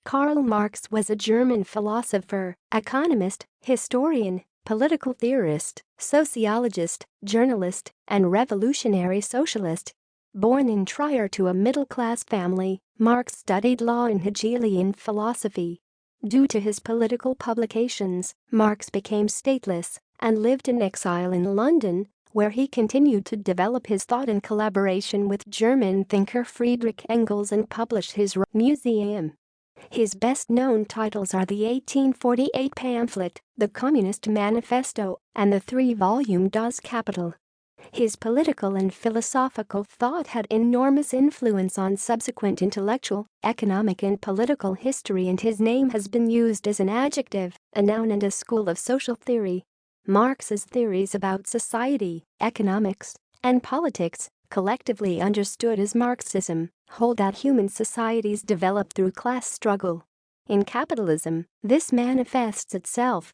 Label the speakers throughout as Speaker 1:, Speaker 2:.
Speaker 1: Karl Marx was a German philosopher, economist, historian, political theorist, sociologist, journalist, and revolutionary socialist. Born in Trier to a middle-class family, Marx studied law and Hegelian philosophy. Due to his political publications, Marx became stateless and lived in exile in London, where he continued to develop his thought in collaboration with German thinker Friedrich Engels and published his Museum. His best-known titles are the 1848 pamphlet, The Communist Manifesto, and the three-volume Das Kapital. His political and philosophical thought had enormous influence on subsequent intellectual, economic and political history, and his name has been used as an adjective, a noun and a school of social theory. Marx's theories about society, economics, and politics, collectively understood as Marxism, hold that human societies develop through class struggle. In capitalism, this manifests itself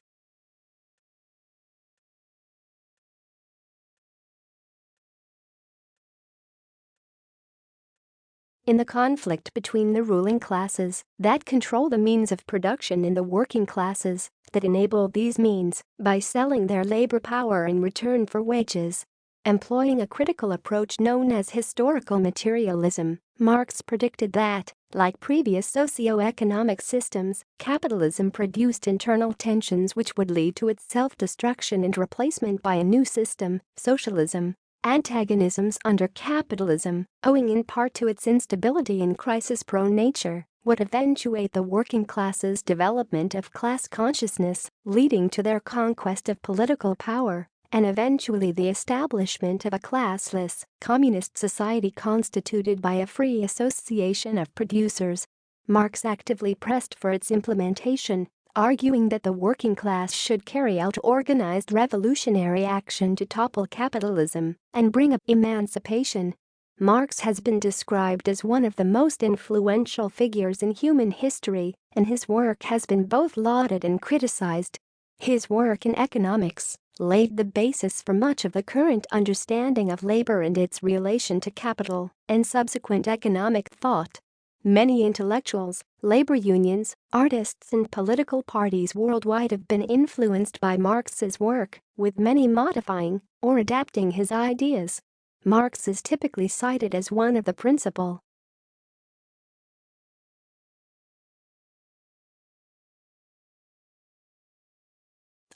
Speaker 1: in the conflict between the ruling classes that control the means of production and the working classes that enable these means by selling their labor power in return for wages. Employing a critical approach known as historical materialism, Marx predicted that, like previous socio-economic systems, capitalism produced internal tensions which would lead to its self-destruction and replacement by a new system, socialism. Antagonisms under capitalism, owing in part to its instability and crisis-prone nature, would eventuate the working class's development of class consciousness, leading to their conquest of political power, and eventually the establishment of a classless, communist society constituted by a free association of producers. Marx actively pressed for its implementation, arguing that the working class should carry out organized revolutionary action to topple capitalism and bring about emancipation. Marx has been described as one of the most influential figures in human history, and his work has been both lauded and criticized. His work in economics laid the basis for much of the current understanding of labor and its relation to capital and subsequent economic thought. Many intellectuals, labor unions, artists and political parties worldwide have been influenced by Marx's work, with many modifying or adapting his ideas. Marx is typically cited as one of the principal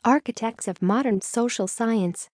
Speaker 1: architects of modern social science.